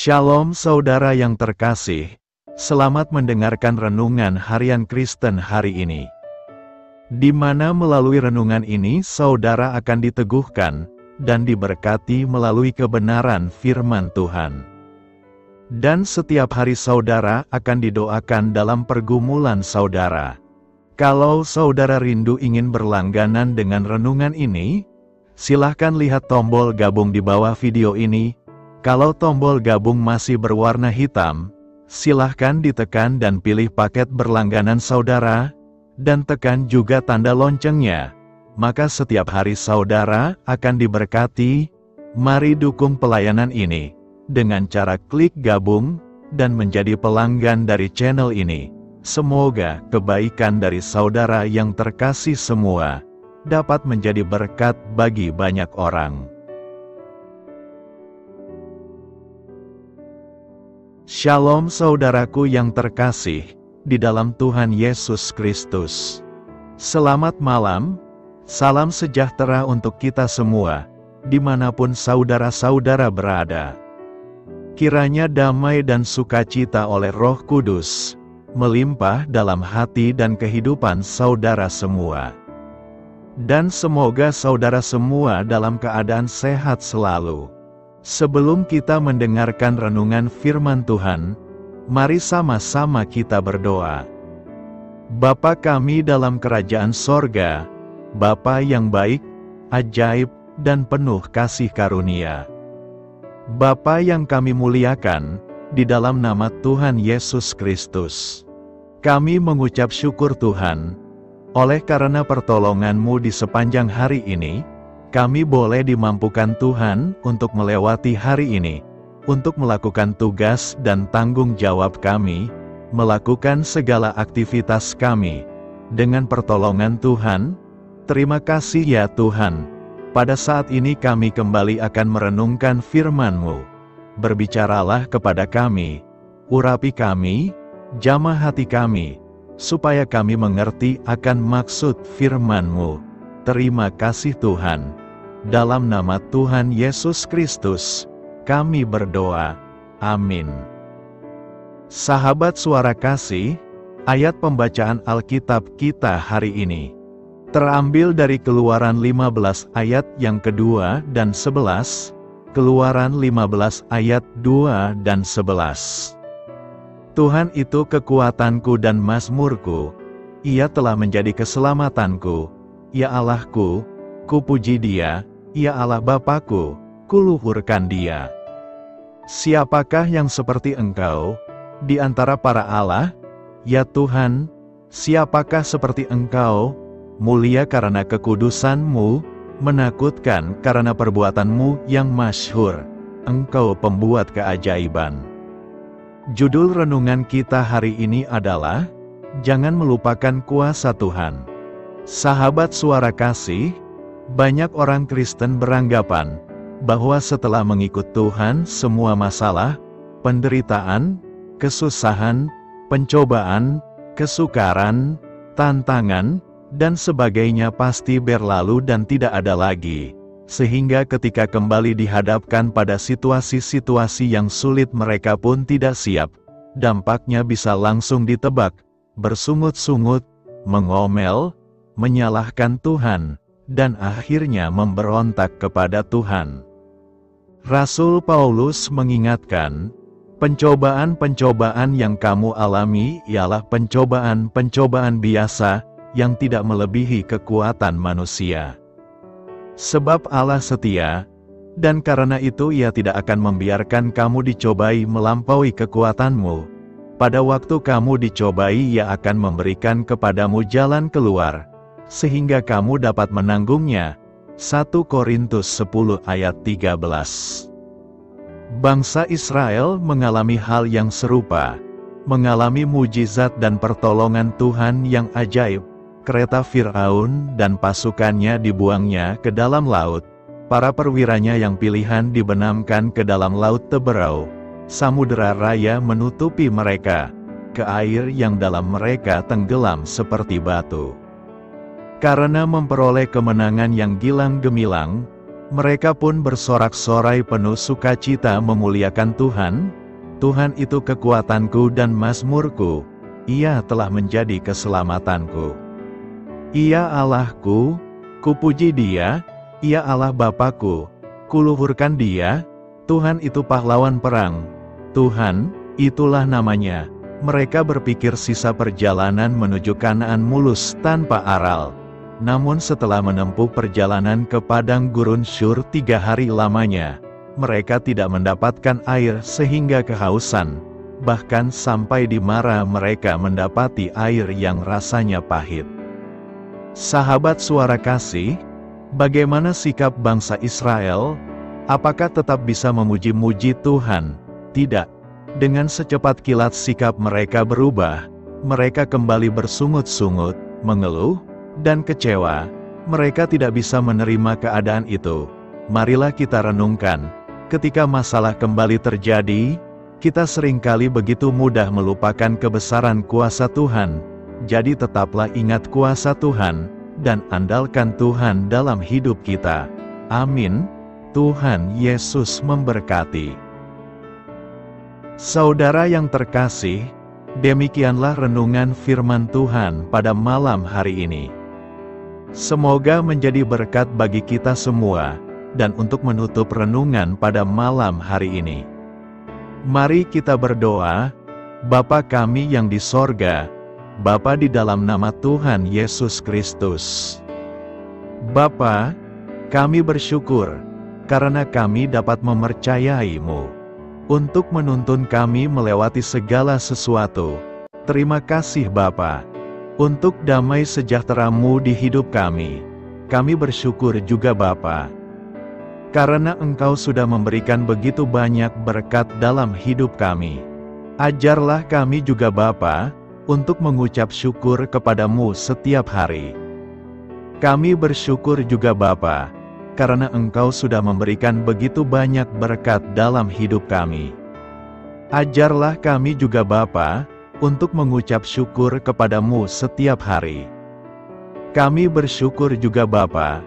Shalom saudara yang terkasih, selamat mendengarkan renungan harian Kristen hari ini. Di mana melalui renungan ini saudara akan diteguhkan dan diberkati melalui kebenaran firman Tuhan. Dan setiap hari saudara akan didoakan dalam pergumulan saudara. Kalau saudara rindu ingin berlangganan dengan renungan ini, silahkan lihat tombol gabung di bawah video ini. Kalau tombol gabung masih berwarna hitam, silahkan ditekan dan pilih paket berlangganan saudara, dan tekan juga tanda loncengnya. Maka setiap hari saudara akan diberkati. Mari dukung pelayanan ini dengan cara klik gabung dan menjadi pelanggan dari channel ini. Semoga kebaikan dari saudara yang terkasih semua dapat menjadi berkat bagi banyak orang. Shalom saudaraku yang terkasih di dalam Tuhan Yesus Kristus. Selamat malam, salam sejahtera untuk kita semua, dimanapun saudara-saudara berada. Kiranya damai dan sukacita oleh Roh Kudus melimpah dalam hati dan kehidupan saudara semua. Dan semoga saudara semua dalam keadaan sehat selalu. Sebelum kita mendengarkan renungan firman Tuhan, mari sama-sama kita berdoa. Bapa kami dalam kerajaan sorga, Bapa yang baik, ajaib, dan penuh kasih karunia. Bapa yang kami muliakan, di dalam nama Tuhan Yesus Kristus. Kami mengucap syukur Tuhan, oleh karena pertolongan-Mu di sepanjang hari ini, kami boleh dimampukan Tuhan untuk melewati hari ini, untuk melakukan tugas dan tanggung jawab kami, melakukan segala aktivitas kami. Dengan pertolongan Tuhan, terima kasih ya Tuhan. Pada saat ini kami kembali akan merenungkan firman-Mu. Berbicaralah kepada kami, urapi kami, jamah hati kami, supaya kami mengerti akan maksud firman-Mu. Terima kasih Tuhan. Dalam nama Tuhan Yesus Kristus, kami berdoa. Amin. Sahabat suara kasih, ayat pembacaan Alkitab kita hari ini terambil dari Keluaran 15 ayat yang kedua dan 11, Keluaran 15 ayat 2 dan 11. Tuhan itu kekuatanku dan mazmurku, Ia telah menjadi keselamatanku. Ya Allahku, kupuji Dia, ya Allah Bapakku, kuluhurkan Dia. Siapakah yang seperti Engkau, di antara para Allah? Ya Tuhan, siapakah seperti Engkau, mulia karena kekudusan-Mu, menakutkan karena perbuatan-Mu yang masyhur. Engkau pembuat keajaiban. Judul renungan kita hari ini adalah, Jangan Melupakan Kuasa Tuhan. Sahabat suara kasih, banyak orang Kristen beranggapan bahwa setelah mengikut Tuhan semua masalah, penderitaan, kesusahan, pencobaan, kesukaran, tantangan, dan sebagainya pasti berlalu dan tidak ada lagi. Sehingga ketika kembali dihadapkan pada situasi-situasi yang sulit mereka pun tidak siap. Dampaknya bisa langsung ditebak, bersungut-sungut, mengomel, menyalahkan Tuhan, dan akhirnya memberontak kepada Tuhan. Rasul Paulus mengingatkan, pencobaan-pencobaan yang kamu alami ialah pencobaan-pencobaan biasa yang tidak melebihi kekuatan manusia. Sebab Allah setia, dan karena itu Ia tidak akan membiarkan kamu dicobai melampaui kekuatanmu. Pada waktu kamu dicobai Ia akan memberikan kepadamu jalan keluar, sehingga kamu dapat menanggungnya. 1 Korintus 10 ayat 13. Bangsa Israel mengalami hal yang serupa, mengalami mujizat dan pertolongan Tuhan yang ajaib. Kereta Firaun dan pasukannya dibuangnya ke dalam laut, para perwiranya yang pilihan dibenamkan ke dalam laut teberau, samudera raya menutupi mereka, ke air yang dalam mereka tenggelam seperti batu. Karena memperoleh kemenangan yang gilang gemilang, Mereka pun bersorak-sorai penuh sukacita memuliakan Tuhan. Tuhan itu kekuatanku dan mazmurku, Ia telah menjadi keselamatanku. Ia Allahku, kupuji Dia, Ia Allah Bapakku, kuluhurkan Dia. Tuhan itu pahlawan perang, Tuhan, itulah namanya. Mereka berpikir sisa perjalanan menuju Kanaan mulus tanpa aral. Namun setelah menempuh perjalanan ke padang gurun Syur 3 hari lamanya, mereka tidak mendapatkan air sehingga kehausan. Bahkan sampai di Mara mereka mendapati air yang rasanya pahit. Sahabat Suara Kasih, bagaimana sikap bangsa Israel? Apakah tetap bisa memuji-muji Tuhan? Tidak. Dengan secepat kilat sikap mereka berubah. Mereka kembali bersungut-sungut, mengeluh, dan kecewa. Mereka tidak bisa menerima keadaan itu. Marilah kita renungkan. Ketika masalah kembali terjadi, kita seringkali begitu mudah melupakan kebesaran kuasa Tuhan. Jadi tetaplah ingat kuasa Tuhan, dan andalkan Tuhan dalam hidup kita. Amin. Tuhan Yesus memberkati. Saudara yang terkasih, demikianlah renungan firman Tuhan pada malam hari ini. Semoga menjadi berkat bagi kita semua, dan untuk menutup renungan pada malam hari ini, mari kita berdoa. Bapa kami yang di sorga, Bapa di dalam nama Tuhan Yesus Kristus. Bapa, kami bersyukur, karena kami dapat mempercayai-Mu, untuk menuntun kami melewati segala sesuatu. Terima kasih Bapa, untuk damai sejahtera-Mu di hidup kami. Kami bersyukur juga Bapa, karena Engkau sudah memberikan begitu banyak berkat dalam hidup kami. Ajarlah kami juga Bapa, untuk mengucap syukur kepada-Mu setiap hari. Kami bersyukur juga Bapa, karena Engkau sudah memberikan begitu banyak berkat dalam hidup kami. Ajarlah kami juga Bapa, untuk mengucap syukur kepada-Mu setiap hari. Kami bersyukur juga Bapa,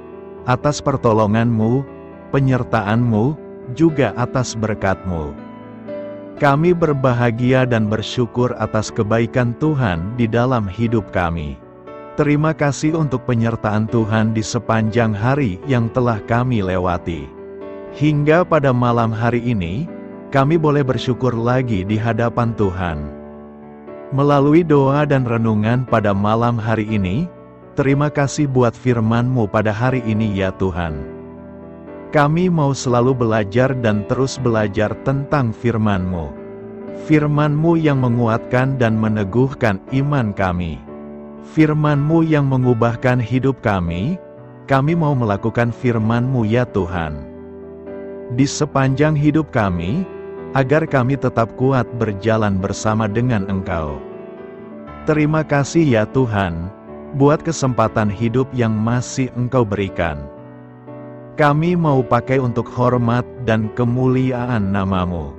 atas pertolongan-Mu, penyertaan-Mu, juga atas berkat-Mu. Kami berbahagia dan bersyukur atas kebaikan Tuhan di dalam hidup kami. Terima kasih untuk penyertaan Tuhan di sepanjang hari yang telah kami lewati. Hingga pada malam hari ini, kami boleh bersyukur lagi di hadapan Tuhan. Melalui doa dan renungan pada malam hari ini, terima kasih buat firman-Mu pada hari ini ya Tuhan. Kami mau selalu belajar dan terus belajar tentang firman-Mu. Firman-Mu yang menguatkan dan meneguhkan iman kami. Firman-Mu yang mengubahkan hidup kami mau melakukan firman-Mu ya Tuhan. Di sepanjang hidup kami, agar kami tetap kuat berjalan bersama dengan Engkau. Terima kasih ya Tuhan, buat kesempatan hidup yang masih Engkau berikan. Kami mau pakai untuk hormat dan kemuliaan nama-Mu.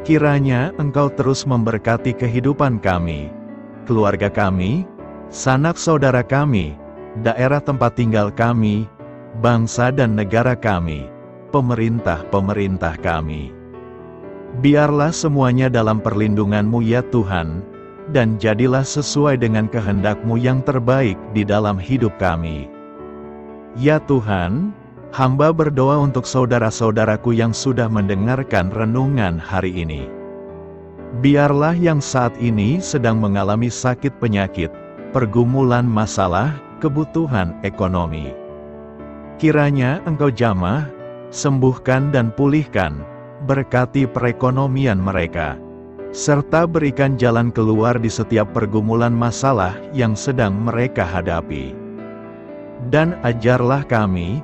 Kiranya Engkau terus memberkati kehidupan kami, keluarga kami, sanak saudara kami, daerah tempat tinggal kami, bangsa dan negara kami, pemerintah-pemerintah kami. Biarlah semuanya dalam perlindungan-Mu ya Tuhan, dan jadilah sesuai dengan kehendak-Mu yang terbaik di dalam hidup kami. Ya Tuhan, hamba berdoa untuk saudara-saudaraku yang sudah mendengarkan renungan hari ini. Biarlah yang saat ini sedang mengalami sakit penyakit, pergumulan masalah, kebutuhan ekonomi. Kiranya Engkau jamah, sembuhkan dan pulihkan, berkati perekonomian mereka, serta berikan jalan keluar di setiap pergumulan masalah yang sedang mereka hadapi. Dan ajarlah kami,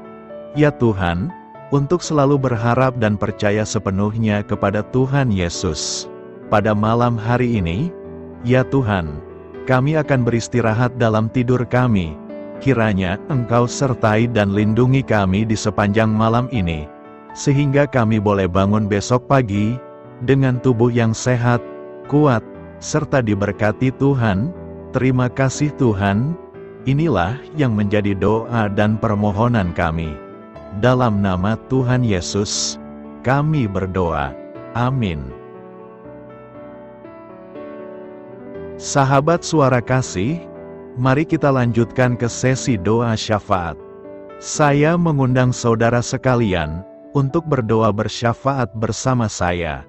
ya Tuhan, untuk selalu berharap dan percaya sepenuhnya kepada Tuhan Yesus. Pada malam hari ini, ya Tuhan, kami akan beristirahat dalam tidur kami. Kiranya Engkau sertai dan lindungi kami di sepanjang malam ini, sehingga kami boleh bangun besok pagi, dengan tubuh yang sehat, kuat, serta diberkati Tuhan. Terima kasih Tuhan. Inilah yang menjadi doa dan permohonan kami. Dalam nama Tuhan Yesus, kami berdoa. Amin. Sahabat Suara Kasih, mari kita lanjutkan ke sesi doa syafaat. Saya mengundang saudara sekalian untuk berdoa bersyafaat bersama saya,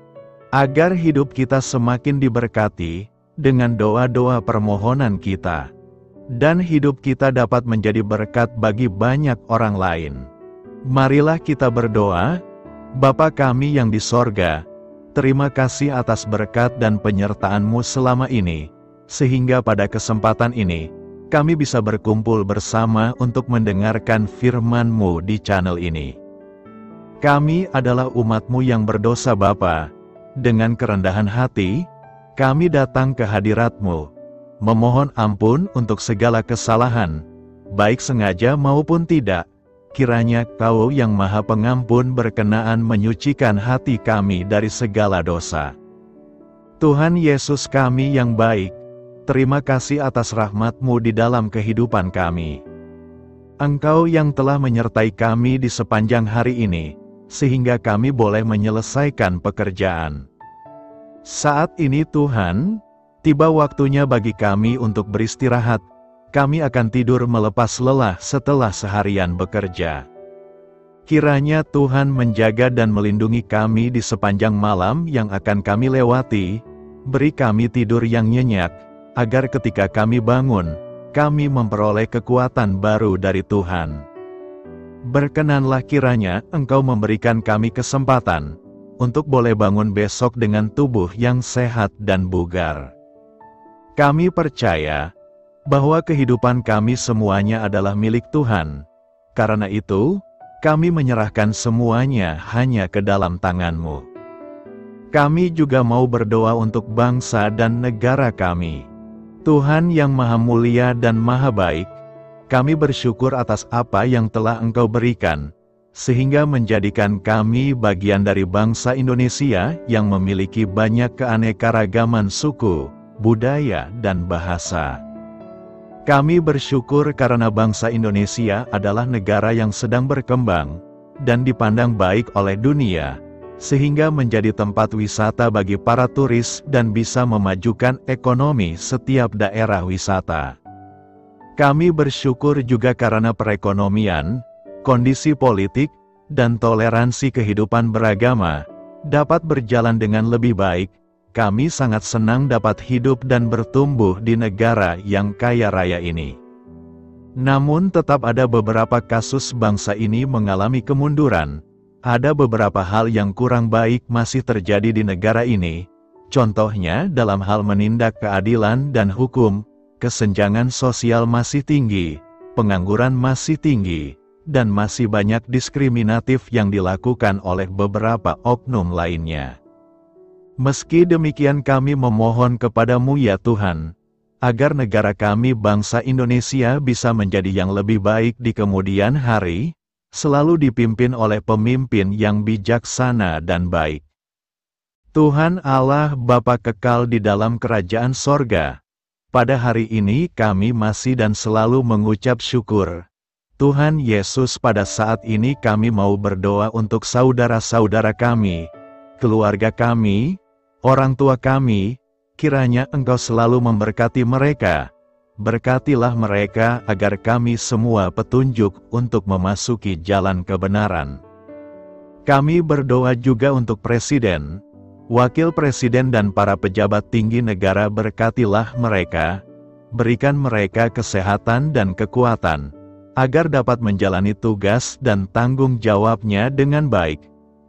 agar hidup kita semakin diberkati dengan doa-doa permohonan kita, dan hidup kita dapat menjadi berkat bagi banyak orang lain. Marilah kita berdoa. Bapa kami yang di sorga, terima kasih atas berkat dan penyertaan-Mu selama ini, sehingga pada kesempatan ini, kami bisa berkumpul bersama untuk mendengarkan firman-Mu di channel ini. Kami adalah umat-Mu yang berdosa Bapa. Dengan kerendahan hati, kami datang ke hadirat-Mu, memohon ampun untuk segala kesalahan, baik sengaja maupun tidak. Kiranya Kau yang Maha Pengampun berkenaan menyucikan hati kami dari segala dosa. Tuhan Yesus kami yang baik, terima kasih atas rahmat-Mu di dalam kehidupan kami. Engkau yang telah menyertai kami di sepanjang hari ini, sehingga kami boleh menyelesaikan pekerjaan. Saat ini Tuhan, tiba waktunya bagi kami untuk beristirahat. Kami akan tidur melepas lelah setelah seharian bekerja. Kiranya Tuhan menjaga dan melindungi kami di sepanjang malam yang akan kami lewati. Beri kami tidur yang nyenyak, agar ketika kami bangun, kami memperoleh kekuatan baru dari Tuhan. Berkenanlah kiranya Engkau memberikan kami kesempatan untuk boleh bangun besok dengan tubuh yang sehat dan bugar. Kami percaya bahwa kehidupan kami semuanya adalah milik Tuhan. Karena itu, kami menyerahkan semuanya hanya ke dalam tangan-Mu. Kami juga mau berdoa untuk bangsa dan negara kami. Tuhan yang Maha Mulia dan Maha Baik, kami bersyukur atas apa yang telah Engkau berikan, sehingga menjadikan kami bagian dari bangsa Indonesia yang memiliki banyak keanekaragaman suku, budaya, dan bahasa. Kami bersyukur karena bangsa Indonesia adalah negara yang sedang berkembang dan dipandang baik oleh dunia, sehingga menjadi tempat wisata bagi para turis dan bisa memajukan ekonomi setiap daerah wisata. Kami bersyukur juga karena perekonomian, kondisi politik, dan toleransi kehidupan beragama dapat berjalan dengan lebih baik. Kami sangat senang dapat hidup dan bertumbuh di negara yang kaya raya ini. Namun tetap ada beberapa kasus bangsa ini mengalami kemunduran. Ada beberapa hal yang kurang baik masih terjadi di negara ini. Contohnya dalam hal menindak keadilan dan hukum, kesenjangan sosial masih tinggi, pengangguran masih tinggi, dan masih banyak diskriminatif yang dilakukan oleh beberapa oknum lainnya. Meski demikian kami memohon kepada-Mu ya Tuhan, agar negara kami bangsa Indonesia bisa menjadi yang lebih baik di kemudian hari, selalu dipimpin oleh pemimpin yang bijaksana dan baik. Tuhan Allah Bapa kekal di dalam kerajaan sorga, pada hari ini kami masih dan selalu mengucap syukur. Tuhan Yesus, pada saat ini kami mau berdoa untuk saudara-saudara kami, keluarga kami, orang tua kami. Kiranya Engkau selalu memberkati mereka. Berkatilah mereka agar kami semua petunjuk untuk memasuki jalan kebenaran. Kami berdoa juga untuk Presiden, Wakil Presiden dan para pejabat tinggi negara. Berkatilah mereka, berikan mereka kesehatan dan kekuatan, agar dapat menjalani tugas dan tanggung jawabnya dengan baik.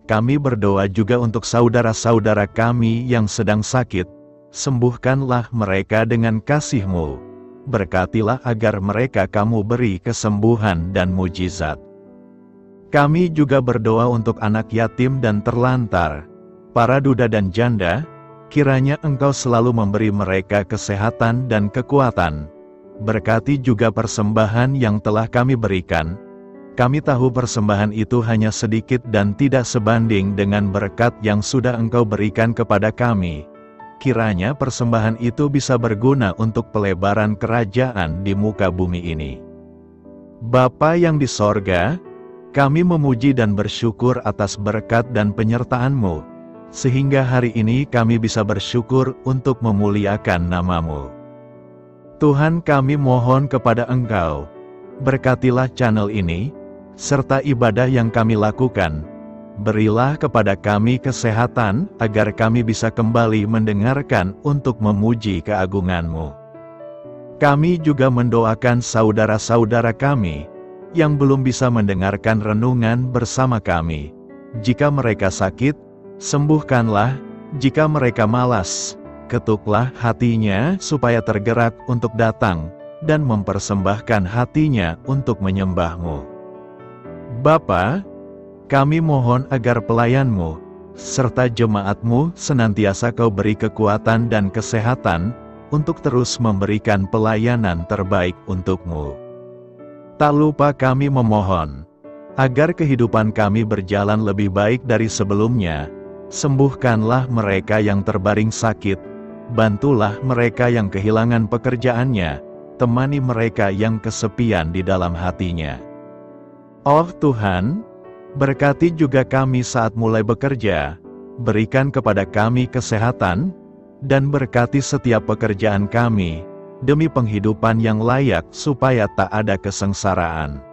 Kami berdoa juga untuk saudara-saudara kami yang sedang sakit. Sembuhkanlah mereka dengan kasih-Mu. Berkatilah agar mereka Kamu beri kesembuhan dan mujizat. Kami juga berdoa untuk anak yatim dan terlantar, para duda dan janda. Kiranya Engkau selalu memberi mereka kesehatan dan kekuatan. Berkati juga persembahan yang telah kami berikan. Kami tahu persembahan itu hanya sedikit dan tidak sebanding dengan berkat yang sudah Engkau berikan kepada kami. Kiranya persembahan itu bisa berguna untuk pelebaran kerajaan di muka bumi ini. Bapa yang di sorga, Kami memuji dan bersyukur atas berkat dan penyertaan-Mu, sehingga hari ini kami bisa bersyukur untuk memuliakan nama-Mu. Tuhan, kami mohon kepada Engkau, berkatilah channel ini, serta ibadah yang kami lakukan. Berilah kepada kami kesehatan, agar kami bisa kembali mendengarkan untuk memuji keagungan-Mu. Kami juga mendoakan saudara-saudara kami, yang belum bisa mendengarkan renungan bersama kami. Jika mereka sakit, sembuhkanlah. Jika mereka malas, ketuklah hatinya supaya tergerak untuk datang, dan mempersembahkan hatinya untuk menyembah-Mu. Bapa, kami mohon agar pelayan-Mu, serta jemaat-Mu senantiasa Kau beri kekuatan dan kesehatan, untuk terus memberikan pelayanan terbaik untuk-Mu. Tak lupa kami memohon, agar kehidupan kami berjalan lebih baik dari sebelumnya. Sembuhkanlah mereka yang terbaring sakit, bantulah mereka yang kehilangan pekerjaannya, temani mereka yang kesepian di dalam hatinya. Oh Tuhan, berkati juga kami saat mulai bekerja, berikan kepada kami kesehatan, dan berkati setiap pekerjaan kami, demi penghidupan yang layak supaya tak ada kesengsaraan.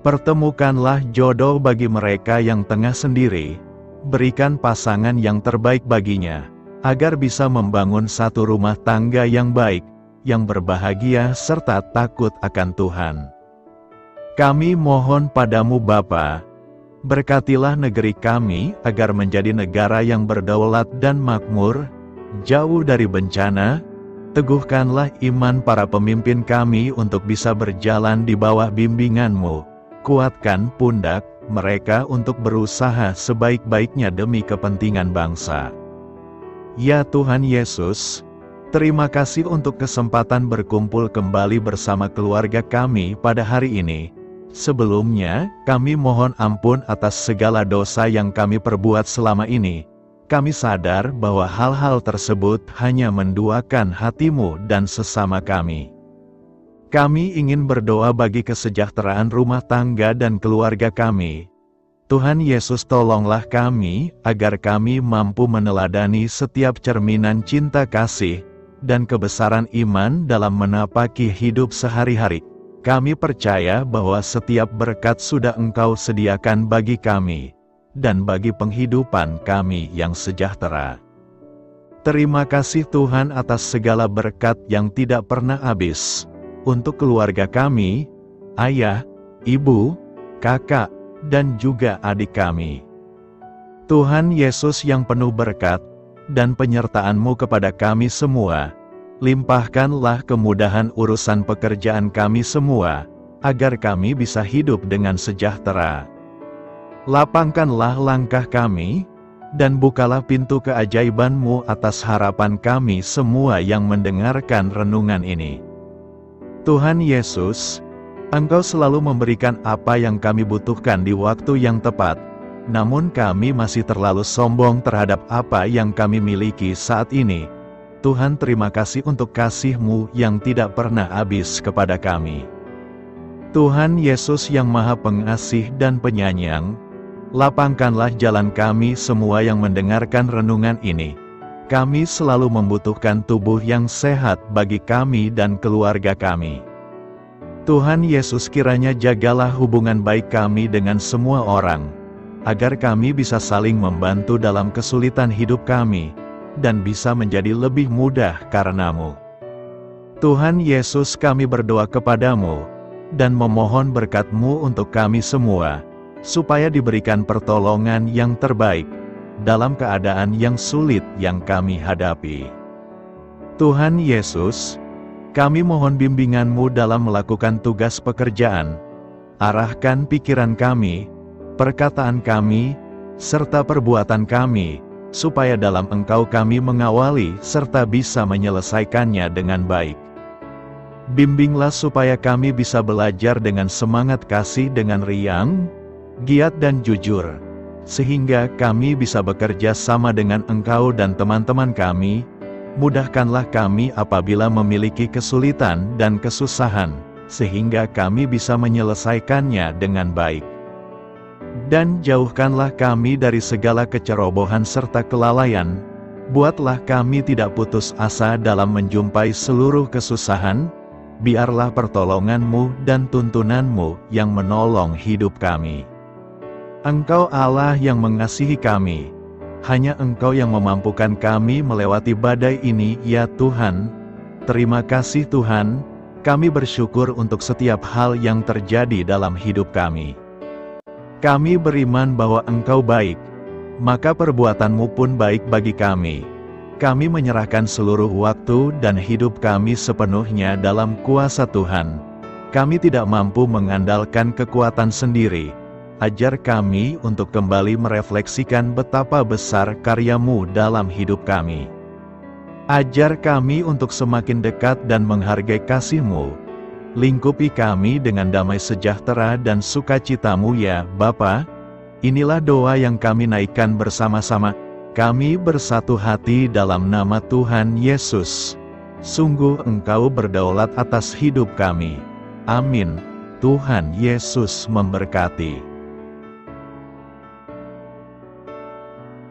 Pertemukanlah jodoh bagi mereka yang tengah sendiri, berikan pasangan yang terbaik baginya, agar bisa membangun satu rumah tangga yang baik, yang berbahagia serta takut akan Tuhan. Kami mohon padamu Bapa, berkatilah negeri kami agar menjadi negara yang berdaulat dan makmur, jauh dari bencana. Teguhkanlah iman para pemimpin kami untuk bisa berjalan di bawah bimbingan-Mu. Kuatkan pundak mereka untuk berusaha sebaik-baiknya demi kepentingan bangsa. Ya Tuhan Yesus, terima kasih untuk kesempatan berkumpul kembali bersama keluarga kami pada hari ini. Sebelumnya, kami mohon ampun atas segala dosa yang kami perbuat selama ini. Kami sadar bahwa hal-hal tersebut hanya menduakan hati-Mu dan sesama kami. Kami ingin berdoa bagi kesejahteraan rumah tangga dan keluarga kami. Tuhan Yesus, tolonglah kami, agar kami mampu meneladani setiap cerminan cinta kasih, dan kebesaran iman dalam menapaki hidup sehari-hari. Kami percaya bahwa setiap berkat sudah Engkau sediakan bagi kami, dan bagi penghidupan kami yang sejahtera. Terima kasih Tuhan atas segala berkat yang tidak pernah habis, untuk keluarga kami, ayah, ibu, kakak, dan juga adik kami. Tuhan Yesus yang penuh berkat, dan penyertaan-Mu kepada kami semua, limpahkanlah kemudahan urusan pekerjaan kami semua, agar kami bisa hidup dengan sejahtera. Lapangkanlah langkah kami, dan bukalah pintu keajaiban-Mu atas harapan kami semua yang mendengarkan renungan ini. Tuhan Yesus, Engkau selalu memberikan apa yang kami butuhkan di waktu yang tepat, namun kami masih terlalu sombong terhadap apa yang kami miliki saat ini. Tuhan, terima kasih untuk kasih-Mu yang tidak pernah habis kepada kami. Tuhan Yesus yang Maha Pengasih dan Penyayang, lapangkanlah jalan kami semua yang mendengarkan renungan ini. Kami selalu membutuhkan tubuh yang sehat bagi kami dan keluarga kami. Tuhan Yesus, kiranya jagalah hubungan baik kami dengan semua orang, agar kami bisa saling membantu dalam kesulitan hidup kami, dan bisa menjadi lebih mudah karena-Mu. Tuhan Yesus, kami berdoa kepadamu, dan memohon berkat-Mu untuk kami semua, supaya diberikan pertolongan yang terbaik, dalam keadaan yang sulit yang kami hadapi. Tuhan Yesus, kami mohon bimbingan-Mu dalam melakukan tugas pekerjaan. Arahkan pikiran kami, perkataan kami, serta perbuatan kami, supaya dalam Engkau kami mengawali serta bisa menyelesaikannya dengan baik. Bimbinglah supaya kami bisa belajar dengan semangat kasih dengan riang, giat dan jujur, sehingga kami bisa bekerja sama dengan Engkau dan teman-teman kami. Mudahkanlah kami apabila memiliki kesulitan dan kesusahan, sehingga kami bisa menyelesaikannya dengan baik. Dan jauhkanlah kami dari segala kecerobohan serta kelalaian. Buatlah kami tidak putus asa dalam menjumpai seluruh kesusahan. Biarlah pertolongan-Mu dan tuntunan-Mu yang menolong hidup kami. Engkau Allah yang mengasihi kami. Hanya Engkau yang memampukan kami melewati badai ini, ya Tuhan. Terima kasih Tuhan, kami bersyukur untuk setiap hal yang terjadi dalam hidup kami. Kami beriman bahwa Engkau baik, maka perbuatan-Mu pun baik bagi kami. Kami menyerahkan seluruh waktu dan hidup kami sepenuhnya dalam kuasa Tuhan. Kami tidak mampu mengandalkan kekuatan sendiri. Ajar kami untuk kembali merefleksikan betapa besar karya-Mu dalam hidup kami. Ajar kami untuk semakin dekat dan menghargai kasih-Mu. Lingkupi kami dengan damai sejahtera dan sukacita-Mu ya Bapa. Inilah doa yang kami naikkan bersama-sama. Kami bersatu hati dalam nama Tuhan Yesus. Sungguh Engkau berdaulat atas hidup kami. Amin. Tuhan Yesus memberkati.